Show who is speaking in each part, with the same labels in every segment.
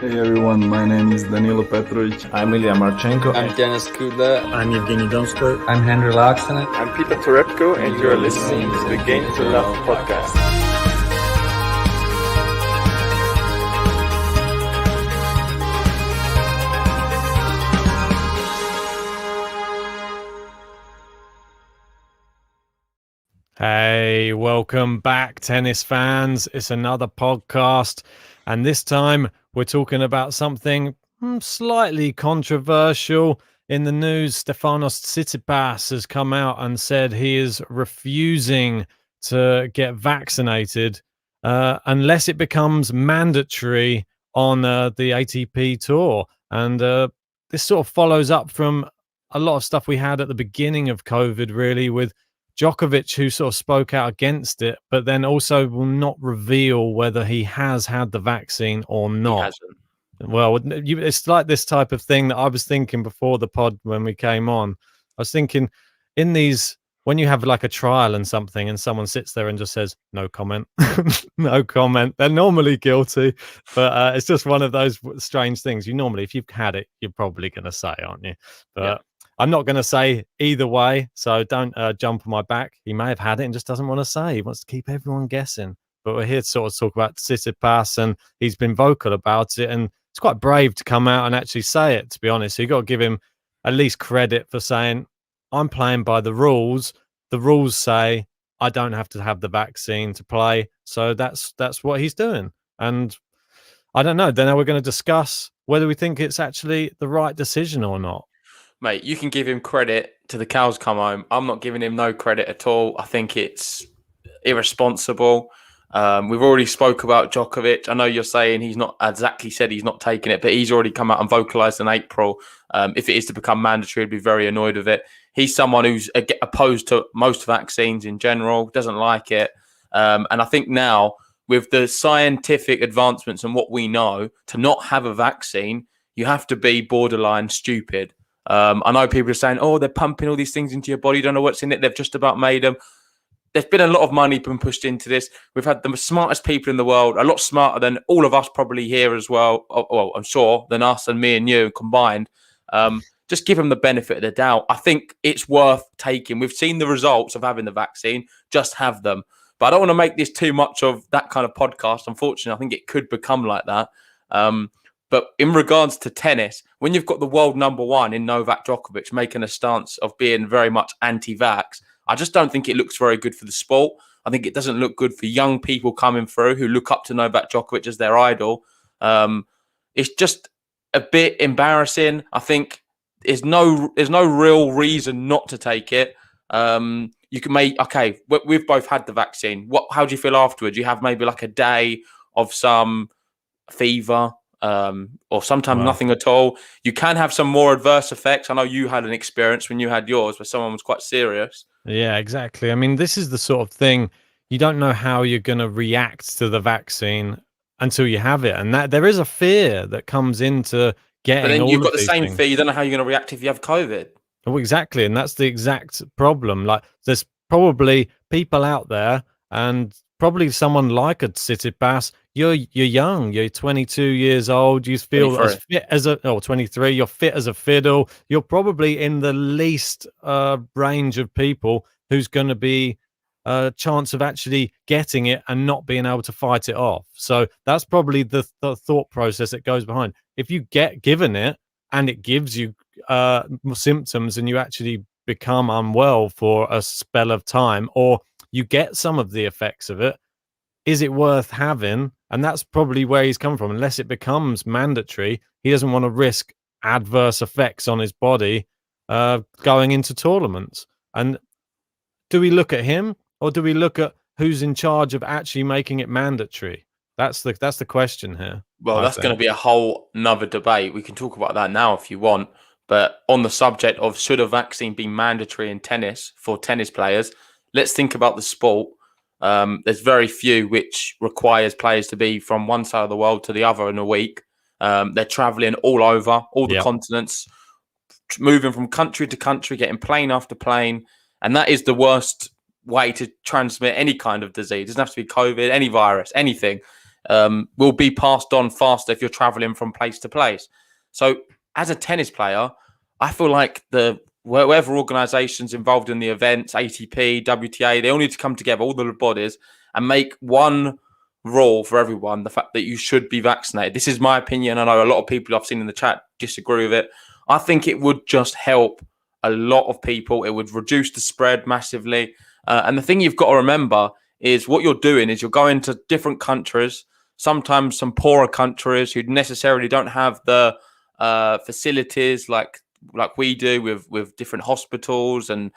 Speaker 1: Hey everyone, my name is Danilo Petrovic.
Speaker 2: I'm Ilya Marchenko.
Speaker 3: I'm Denis Kudla.
Speaker 4: I'm Evgeny Donskoy.
Speaker 5: I'm Henry Laaksonen.
Speaker 6: I'm Peter Torebko, and you're listening to the Game to Love podcast.
Speaker 7: Hey, welcome back, tennis fans. It's another podcast, and this time we're talking about something slightly controversial in the news. Stefanos Tsitsipas has come out and said he is refusing to get vaccinated unless it becomes mandatory on the ATP tour. And this sort of follows up from a lot of stuff we had at the beginning of COVID, really, with Djokovic, who sort of spoke out against it, but then also will not reveal whether he has had the vaccine or not.
Speaker 3: He hasn't.
Speaker 7: Well, it's like this type of thing that I was thinking before the pod when we came on. I was thinking in these, when you have like a trial and something and someone sits there and just says, no comment, no comment, they're normally guilty. But it's just one of those strange things. You normally, if you've had it, you're probably going to say, aren't you? But yeah. I'm not going to say either way, so don't jump on my back. He may have had it and just doesn't want to say. He wants to keep everyone guessing. But we're here to sort of talk about Tsitsipas, and he's been vocal about it, and it's quite brave to come out and actually say it, to be honest. So you've got to give him at least credit for saying, I'm playing by the rules. The rules say I don't have to have the vaccine to play. So that's what he's doing. And I don't know. Then we're going to discuss whether we think it's actually the right decision or not.
Speaker 3: Mate, you can give him credit to the cows come home. I'm not giving him no credit at all. I think it's irresponsible. We've already spoke about Djokovic. I know you're saying he's not exactly said he's not taking it, but he's already come out and vocalised in April. If it is to become mandatory, he'd be very annoyed with it. He's someone who's opposed to most vaccines in general, doesn't like it. And I think now, with the scientific advancements and what we know, to not have a vaccine, you have to be borderline stupid. I know people are saying, oh, they're pumping all these things into your body. You don't know what's in it. They've just about made them. There's been a lot of money been pushed into this. We've had the smartest people in the world, a lot smarter than all of us probably here as well. Well, I'm sure, than us and me and you combined. Just give them the benefit of the doubt. I think it's worth taking. We've seen the results of having the vaccine. Just have them. But I don't want to make this too much of that kind of podcast. Unfortunately, I think it could become like that. But in regards to tennis, when you've got the world number one in Novak Djokovic making a stance of being very much anti-vax, I just don't think it looks very good for the sport. I think it doesn't look good for young people coming through who look up to Novak Djokovic as their idol. It's just a bit embarrassing. I think there's no real reason not to take it. You can we've both had the vaccine. How do you feel afterwards? You have maybe like a day of some fever, or sometimes nothing at all. You can have some more adverse effects. I know you had an experience when you had yours where someone was quite serious.
Speaker 7: Yeah, exactly. I mean, this is the sort of thing you don't know how you're going to react to the vaccine until you have it, and that there is a fear that comes into getting. But
Speaker 3: then you've got the same fear. You don't know how you're going to react if you have COVID.
Speaker 7: Oh, exactly, and that's the exact problem. Like, there's probably people out there, and probably someone like a Tsitsipas. You're young. You're 22 years old. You feel 23. As fit as 23. You're fit as a fiddle. You're probably in the least range of people who's going to be a chance of actually getting it and not being able to fight it off. So that's probably the thought process that goes behind. If you get given it and it gives you symptoms and you actually become unwell for a spell of time, or you get some of the effects of it, is it worth having? And that's probably where he's come from. Unless it becomes mandatory, he doesn't want to risk adverse effects on his body going into tournaments. And do we look at him, or do we look at who's in charge of actually making it mandatory? That's the question here.
Speaker 3: Well, that's going to be a whole nother debate. We can talk about that now if you want. But on the subject of should a vaccine be mandatory in tennis for tennis players, let's think about the sport. There's very few which requires players to be from one side of the world to the other in a week. They're traveling all over, all the continents, moving from country to country, getting plane after plane. And that is the worst way to transmit any kind of disease. It doesn't have to be COVID, any virus, anything. will be passed on faster if you're traveling from place to place. So as a tennis player, I feel like whatever organizations involved in the events, ATP, WTA, they all need to come together, all the bodies, and make one rule for everyone, the fact that you should be vaccinated. This is my opinion. I know a lot of people I've seen in the chat disagree with it. I think it would just help a lot of people. It would reduce the spread massively. And the thing you've got to remember is what you're doing is you're going to different countries, sometimes some poorer countries who necessarily don't have the facilities like we do with different hospitals and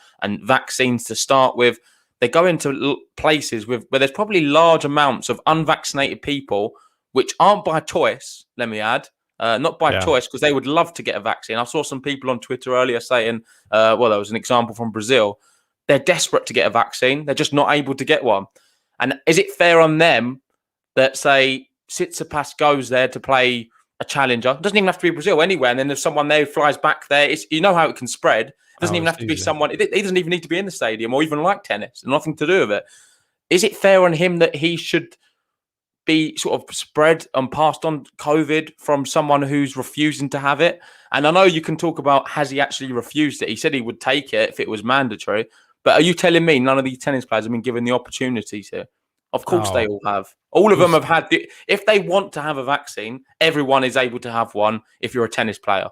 Speaker 3: vaccines to start with. They go into places where there's probably large amounts of unvaccinated people, which aren't by choice, let me add. Not by choice, because they would love to get a vaccine. I saw some people on Twitter earlier saying, there was an example from Brazil. They're desperate to get a vaccine. They're just not able to get one. And is it fair on them that, say, Tsitsipas goes there to play a challenger? It doesn't even have to be Brazil, anywhere. And then if someone there flies back there, you know how it can spread. It doesn't even have to be someone. He doesn't even need to be in the stadium or even like tennis. Nothing to do with it. Is it fair on him that he should be sort of spread and passed on COVID from someone who's refusing to have it? And I know you can talk about, has he actually refused it? He said he would take it if it was mandatory. But are you telling me none of these tennis players have been given the opportunities here? Of course they all have. All of them have had if they want to have a vaccine, everyone is able to have one if you're a tennis player.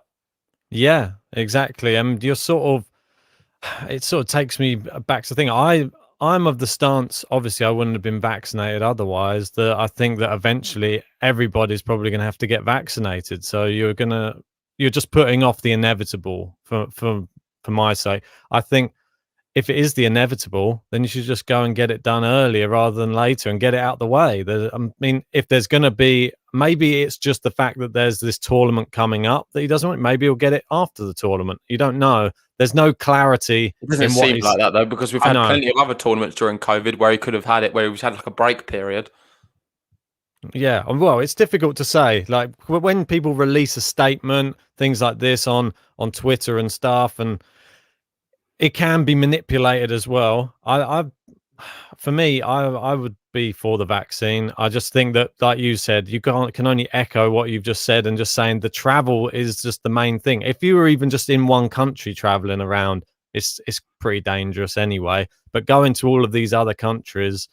Speaker 7: Yeah, exactly. And you're it sort of takes me back to the thing. I'm of the stance, obviously I wouldn't have been vaccinated otherwise, that I think that eventually everybody's probably going to have to get vaccinated. So you're just putting off the inevitable for my sake. I think if it is the inevitable, then you should just go and get it done earlier rather than later and get it out the way. I mean, if there's going to be, maybe it's just the fact that there's this tournament coming up that he doesn't want. Maybe he'll get it after the tournament. You don't know. There's no clarity.
Speaker 3: It doesn't seem like that, though, because we've had plenty of other tournaments during COVID where he could have had it, where he's had like a break period.
Speaker 7: Yeah, well, it's difficult to say. Like when people release a statement, things like this on Twitter and stuff, and it can be manipulated as well. For me, I would be for the vaccine. I just think that, like you said, you can only echo what you've just said and just saying the travel is just the main thing. If you were even just in one country traveling around, it's pretty dangerous anyway. But going to all of these other countries,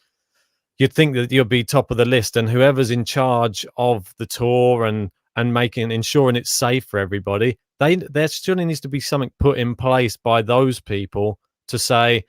Speaker 7: you'd think that you'll be top of the list, and whoever's in charge of the tour and ensuring it's safe for everybody, there surely needs to be something put in place by those people to say,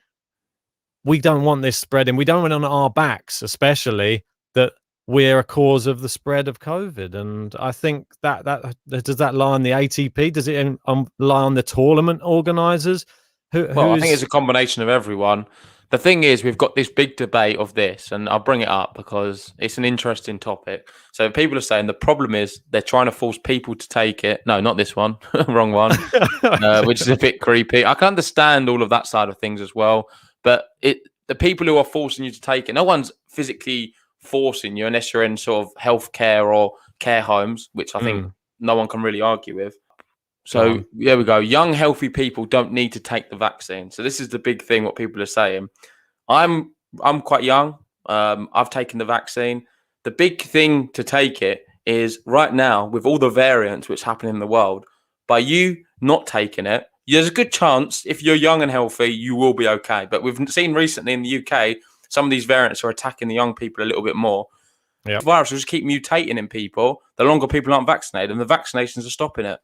Speaker 7: we don't want this spreading. We don't want it on our backs, especially that we're a cause of the spread of COVID. And I think that does that lie on the ATP? Does it lie on the tournament organizers?
Speaker 3: I think it's a combination of everyone. The thing is, we've got this big debate of this, and I'll bring it up because it's an interesting topic. So people are saying the problem is they're trying to force people to take it. No, not this one. Wrong one, which is a bit creepy. I can understand all of that side of things as well. But the people who are forcing you to take it, no one's physically forcing you unless you're in sort of healthcare or care homes, which I think no one can really argue with. So there we go. Young, healthy people don't need to take the vaccine. So this is the big thing, what people are saying. I'm quite young. I've taken the vaccine. The big thing to take it is right now, with all the variants which happen in the world, by you not taking it, there's a good chance if you're young and healthy, you will be okay. But we've seen recently in the UK, some of these variants are attacking the young people a little bit more. The virus will just keep mutating in people the longer people aren't vaccinated, and the vaccinations are stopping it.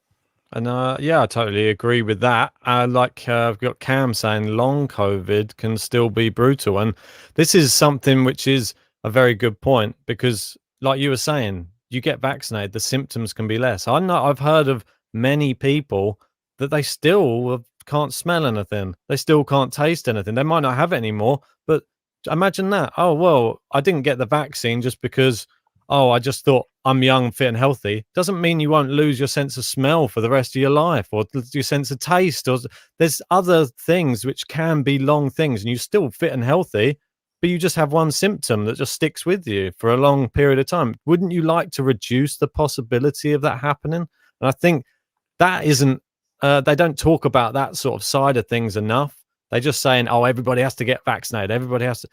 Speaker 7: And yeah, I totally agree with that. I've got Cam saying long COVID can still be brutal. And this is something which is a very good point, because like you were saying, you get vaccinated, the symptoms can be less. I've heard of many people that they still can't smell anything. They still can't taste anything. They might not have it anymore, but imagine that. Oh, well, I didn't get the vaccine just because, I just thought I'm young, fit and healthy. Doesn't mean you won't lose your sense of smell for the rest of your life, or your sense of taste. Or there's other things which can be long things, and you're still fit and healthy, but you just have one symptom that just sticks with you for a long period of time. Wouldn't you like to reduce the possibility of that happening? And I think that isn't, they don't talk about that sort of side of things enough. They're just saying, everybody has to get vaccinated. Everybody has to.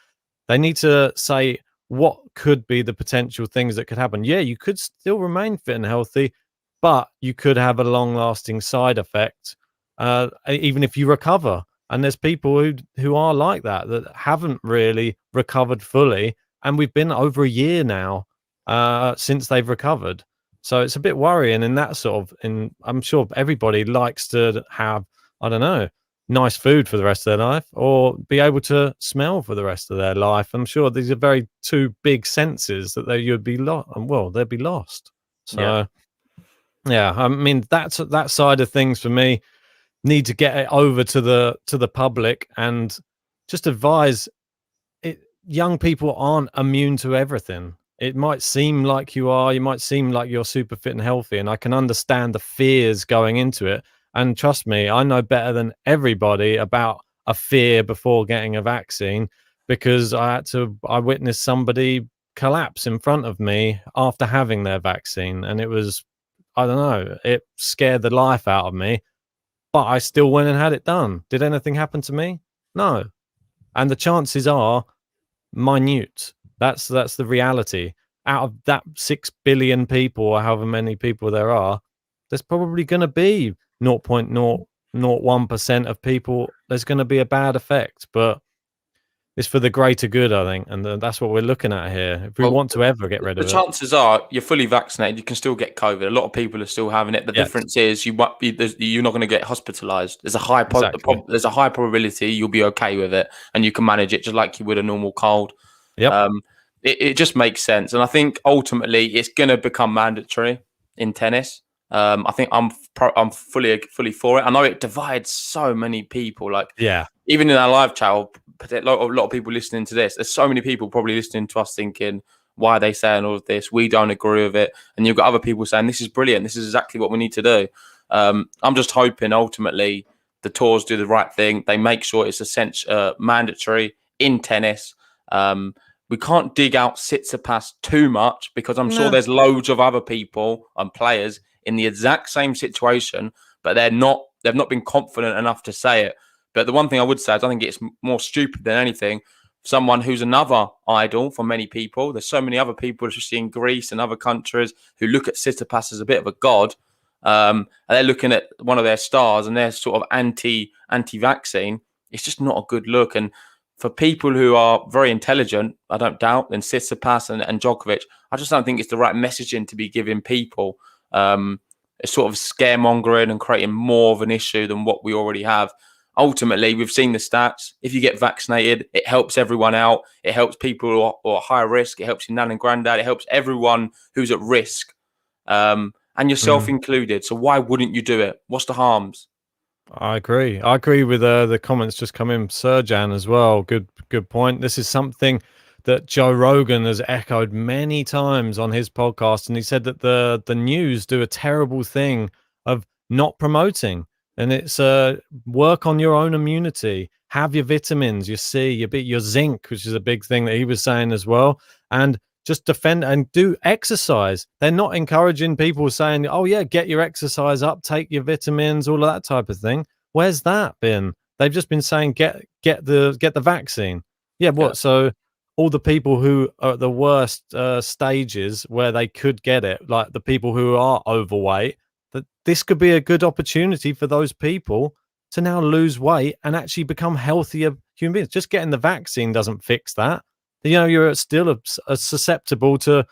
Speaker 7: They need to say, what could be the potential things that could happen. Yeah, you could still remain fit and healthy, but you could have a long-lasting side effect, even if you recover. And there's people who are like that haven't really recovered fully, and we've been over a year now since they've recovered. So it's a bit worrying in that sort of. And I'm sure everybody likes to have, I don't know, nice food for the rest of their life, or be able to smell for the rest of their life. I'm sure these are very two big senses that you'd be lost. Well, they'd be lost. So yeah, I mean that side of things for me need to get it over to the public and just advise it. Young people aren't immune to everything. It might seem like you are. You might seem like you're super fit and healthy, and I can understand the fears going into it. And trust me, I know better than everybody about a fear before getting a vaccine, because I witnessed somebody collapse in front of me after having their vaccine, and it was, I don't know, it scared the life out of me. But I still went and had it done. Did anything happen to me? No. And the chances are minute. That's the reality. Out of that 6 billion people, or however many people there are, there's probably going to be 0.001% of people there's going to be a bad effect. But it's for the greater good, I think, and that's what we're looking at here. If we want to ever get rid of it,
Speaker 3: the chances are you're fully vaccinated, you can still get COVID. A lot of people are still having it. The difference is you're not going to get hospitalized. There's a high there's a high probability you'll be okay with it, and you can manage it just like you would a normal cold. It just makes sense, and I think ultimately it's going to become mandatory in tennis. I think I'm fully for it. I know it divides so many people. Like, even in our live chat, a lot of people listening to this, there's so many people probably listening to us thinking, why are they saying all of this? We don't agree with it. And you've got other people saying, this is brilliant. This is exactly what we need to do. I'm just hoping ultimately the tours do the right thing. They make sure it's mandatory in tennis. We can't dig out Tsitsipas too much, because I'm sure there's loads of other people and players in the exact same situation, but they've not been confident enough to say it. But the one thing I would say is I think it's more stupid than anything. Someone who's another idol for many people. There's so many other people, especially in Greece and other countries, who look at Tsitsipas as a bit of a god. And they're looking at one of their stars and they're sort of anti-vaccine. It's just not a good look. And for people who are very intelligent, I don't doubt, and Tsitsipas and Djokovic, I just don't think it's the right messaging to be giving people. It's sort of scaremongering and creating more of an issue than what we already have. Ultimately, we've seen the stats. If you get vaccinated, it helps everyone out. It helps people who are high risk. It helps your nan and granddad. It helps everyone who's at risk, and yourself included. So why wouldn't you do it? What's the harms?
Speaker 7: I agree. I agree with the comments just come in. Serjan as well. Good point. This is something that Joe Rogan has echoed many times on his podcast, and he said that the news do a terrible thing of not promoting. And it's work on your own immunity, have your vitamins, your C, your zinc, which is a big thing that he was saying as well, and just defend and do exercise. They're not encouraging people saying, oh yeah, get your exercise up, take your vitamins, all of that type of thing. Where's that been? They've just been saying get the vaccine. Yeah, what? Yeah. So all the people who are at the worst stages where they could get it, like the people who are overweight, that this could be a good opportunity for those people to now lose weight and actually become healthier human beings. Just getting the vaccine doesn't fix that. You know, you're still susceptible to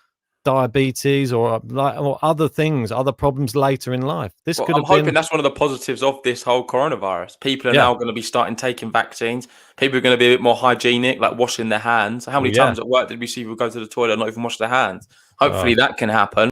Speaker 7: diabetes or other things, other problems later in life.
Speaker 3: I'm hoping that's one of the positives of this whole coronavirus. People are now going to be starting taking vaccines. People are going to be a bit more hygienic, like washing their hands. How many times at work did we see people go to the toilet and not even wash their hands? Hopefully that can happen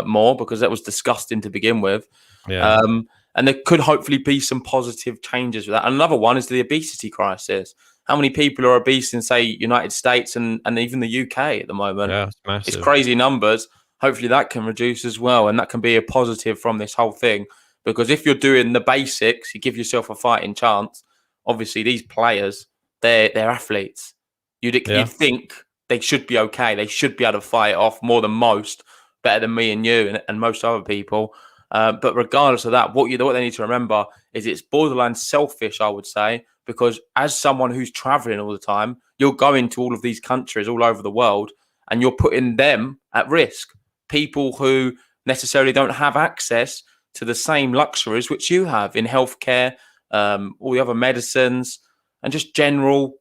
Speaker 3: more, because that was disgusting to begin with. And there could hopefully be some positive changes with that. And another one is the obesity crisis. How many people are obese in, say, United States and even the UK at the moment?
Speaker 7: Yeah, it's massive.
Speaker 3: It's crazy numbers. Hopefully that can reduce as well. And that can be a positive from this whole thing. Because if you're doing the basics, you give yourself a fighting chance. Obviously, these players, they're athletes. You'd think they should be okay. They should be able to fight off more than most, better than me and you and most other people. But regardless of that, what they need to remember is it's borderline selfish, I would say, because as someone who's traveling all the time, you're going to all of these countries all over the world, and you're putting them at risk. People who necessarily don't have access to the same luxuries which you have in healthcare, all the other medicines, and just general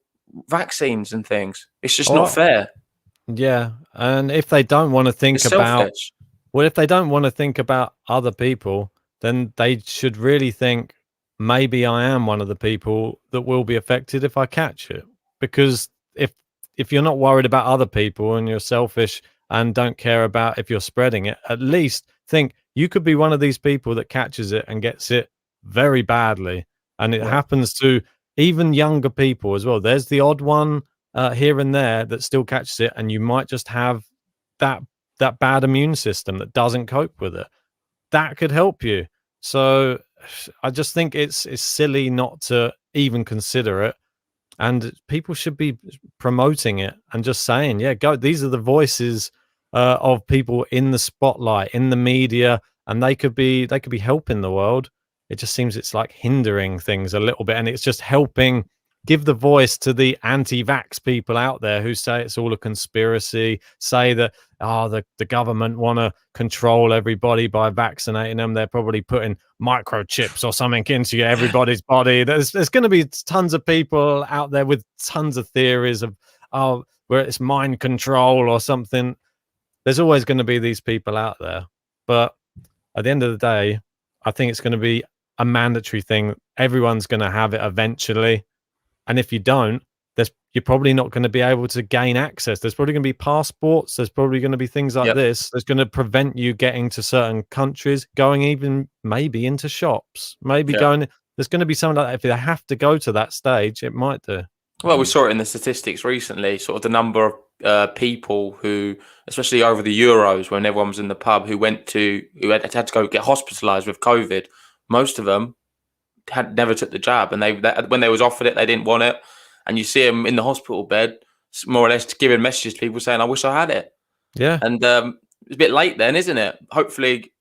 Speaker 3: vaccines and things. It's just not fair.
Speaker 7: Yeah, and if they don't want to think
Speaker 3: It's
Speaker 7: about,
Speaker 3: selfish.
Speaker 7: well, if they don't want to think about other people, then they should really think, maybe I am one of the people that will be affected if I catch it. Because if you're not worried about other people and you're selfish and don't care about if you're spreading it, at least think you could be one of these people that catches it and gets it very badly. And it happens to even younger people as well. There's the odd one here and there that still catches it, and you might just have that bad immune system that doesn't cope with it. That could help you. So I just think it's silly not to even consider it, and people should be promoting it and just saying, yeah, go, these are the voices of people in the spotlight, in the media, and they could be helping the world. It just seems it's like hindering things a little bit, and it's just helping give the voice to the anti-vax people out there who say it's all a conspiracy, say that the government want to control everybody by vaccinating them. They're probably putting microchips or something into everybody's body. There's going to be tons of people out there with tons of theories of where it's mind control or something. There's always going to be these people out there, but at the end of the day, I think it's going to be a mandatory thing. Everyone's going to have it eventually. And if you don't, you're probably not going to be able to gain access. There's probably going to be passports. There's probably going to be things like this. That's going to prevent you getting to certain countries, going even maybe into shops, maybe going. There's going to be something like that. If they have to go to that stage, it might do.
Speaker 3: Well, we saw it in the statistics recently, sort of the number of people who, especially over the Euros, when everyone was in the pub, who had to go get hospitalised with COVID. Most of them had never took the jab, and when they was offered it, they didn't want it. And you see them in the hospital bed, more or less giving messages to people saying, "I wish I had it."
Speaker 7: Yeah,
Speaker 3: and it's a bit late then, isn't it? Hopefully,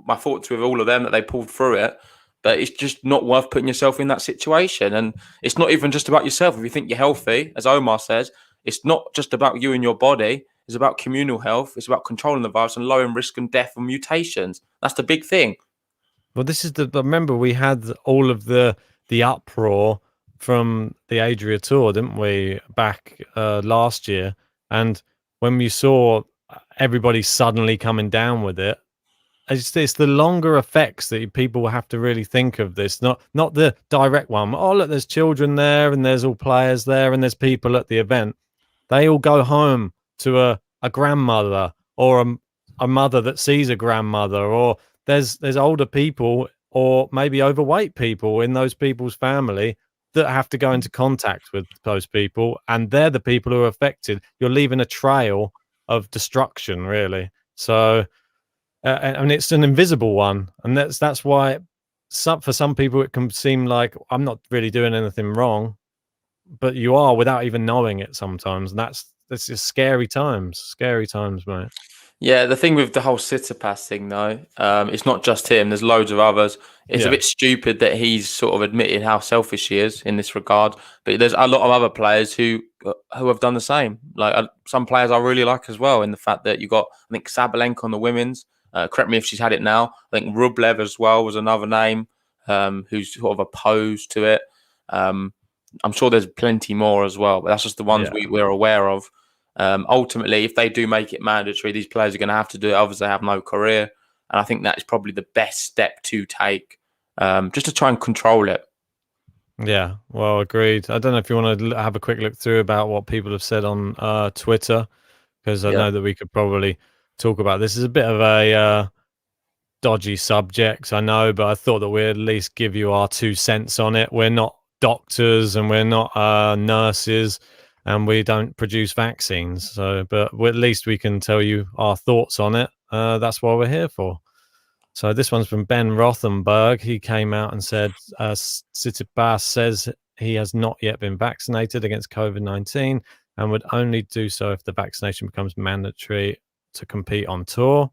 Speaker 3: my thoughts with all of them that they pulled through it. But it's just not worth putting yourself in that situation. And it's not even just about yourself. If you think you're healthy, as Omar says, it's not just about you and your body. It's about communal health. It's about controlling the virus and lowering risk and death and mutations. That's the big thing.
Speaker 7: Well, this is remember we had all of the uproar from the Adria Tour, didn't we, back last year? And when you saw everybody suddenly coming down with it, it's the longer effects that people have to really think of this, not the direct one. Oh, look, there's children there, and there's all players there, and there's people at the event. They all go home to a grandmother or a mother that sees a grandmother, or there's older people or maybe overweight people in those people's family that have to go into contact with those people, and they're the people who are affected. You're leaving a trail of destruction, really. So. And it's an invisible one, and that's why for some people it can seem like I'm not really doing anything wrong, but you are without even knowing it sometimes. And that's just scary times, mate.
Speaker 3: Yeah, the thing with the whole Tsitsipas thing, though, it's not just him. There's loads of others. It's a bit stupid that he's sort of admitted how selfish he is in this regard. But there's a lot of other players who have done the same. Like some players I really like as well, in the fact that you got, I think, Sabalenka on the women's. Correct me if she's had it now. I think Rublev as well was another name who's sort of opposed to it. I'm sure there's plenty more as well, but that's just the ones we're aware of. Ultimately, if they do make it mandatory, these players are going to have to do it. Others, they have no career. And I think that is probably the best step to take, just to try and control it.
Speaker 7: Yeah, well, agreed. I don't know if you want to have a quick look through about what people have said on Twitter, because I know that we could probably talk about this. Is a bit of a dodgy subject, I know, but I thought that we'd at least give you our 2 cents on it. We're not doctors and we're not nurses, and we don't produce vaccines. So, but at least we can tell you our thoughts on it. That's what we're here for. So this one's from Ben Rothenberg. He came out and said, Tsitsipas says he has not yet been vaccinated against COVID-19 and would only do so if the vaccination becomes mandatory to compete on tour.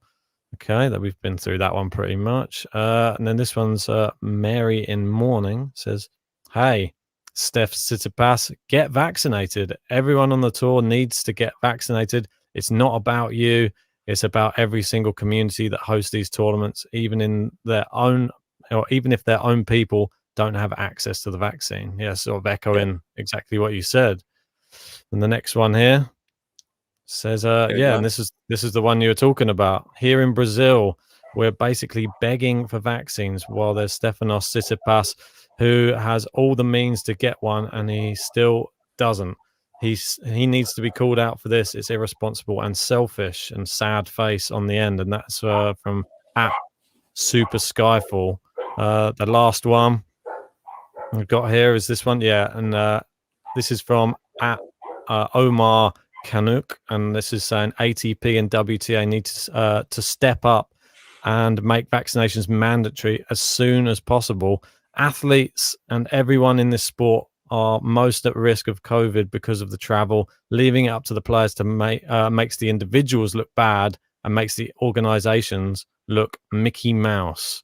Speaker 7: Okay, that we've been through that one pretty much. And then this one's Mary in Morning says, hey, Steph Tsitsipas, get vaccinated. Everyone on the tour needs to get vaccinated. It's not about you. It's about every single community that hosts these tournaments, even in their own, or even if their own people don't have access to the vaccine. Yeah, sort of echoing exactly what you said. And the next one here says, and this is the one you were talking about. Here in Brazil, we're basically begging for vaccines while there's Stefanos Tsitsipas, who has all the means to get one, and he still doesn't. He needs to be called out for this. It's irresponsible and selfish, and sad face on the end. And that's from at Super Skyfall. The last one I've got here is this one. Yeah, and this is from at Omar Kanuk, and this is saying ATP and WTA need to step up and make vaccinations mandatory as soon as possible. Athletes and everyone in this sport are most at risk of COVID because of the travel. Leaving it up to the players to makes the individuals look bad and makes the organizations look Mickey Mouse.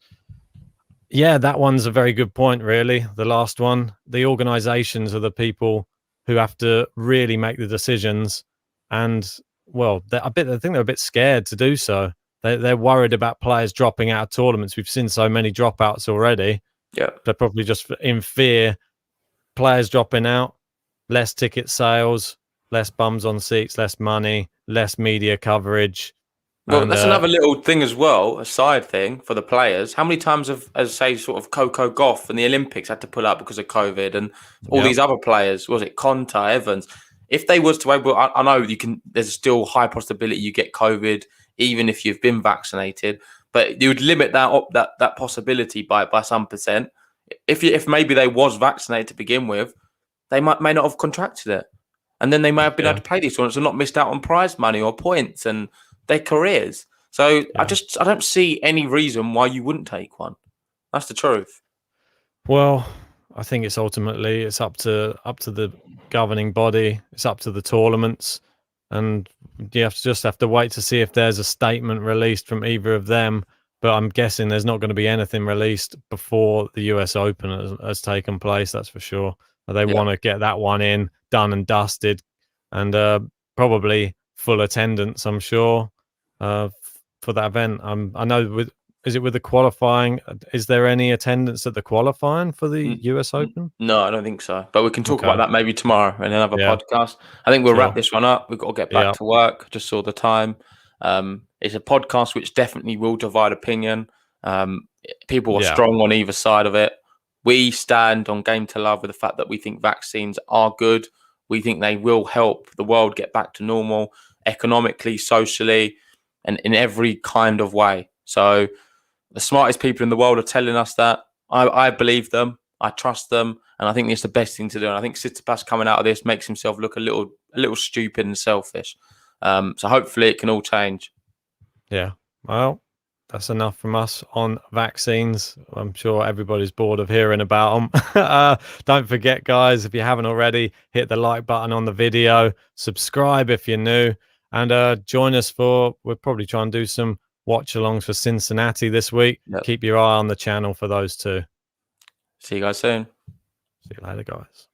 Speaker 7: Yeah, that one's a very good point, really. The last one. The organizations are the people who have to really make the decisions. And, well, I think they're a bit scared to do so. They're worried about players dropping out of tournaments. We've seen so many dropouts already.
Speaker 3: Yeah.
Speaker 7: They're probably just in fear. Players dropping out, less ticket sales, less bums on seats, less money, less media coverage.
Speaker 3: Well, that's another little thing as well, a side thing for the players. How many times have, as say, sort of Coco Gauff and the Olympics had to pull out because of COVID, and all these other players, was it Conta, Evans? If they was to able, I know you can. There's still high possibility you get COVID even if you've been vaccinated, but you would limit that possibility by some percent. If maybe they was vaccinated to begin with, they may not have contracted it, and then they may have been able to play these tournaments and not missed out on prize money or points and their careers. So I don't see any reason why you wouldn't take one. That's the truth.
Speaker 7: Well, I think it's up to the governing body. It's up to the tournaments, and you just have to wait to see if there's a statement released from either of them. But I'm guessing there's not going to be anything released before the US Open has taken place. That's for sure. They want to get that one in, done and dusted, and probably full attendance, I'm sure, for that event. I know is it with the qualifying? Is there any attendance at the qualifying for the US Open?
Speaker 3: No, I don't think so. But we can talk about that maybe tomorrow in another podcast. I think we'll wrap this one up. We've got to get back to work. Just saw the time. It's a podcast which definitely will divide opinion. People are strong on either side of it. We stand on Game to Love with the fact that we think vaccines are good. We think they will help the world get back to normal economically, socially, and in every kind of way. So the smartest people in the world are telling us that. I believe them. I trust them. And I think it's the best thing to do. And I think Tsitsipas coming out of this makes himself look a little stupid and selfish. So hopefully it can all change.
Speaker 7: Yeah. Well, that's enough from us on vaccines. I'm sure everybody's bored of hearing about them. Don't forget, guys, if you haven't already, hit the like button on the video, subscribe if you're new, and join us we'll probably try and do some watch-alongs for Cincinnati this week. Keep your eye on the channel for those too.
Speaker 3: See you guys soon.
Speaker 7: See you later, guys.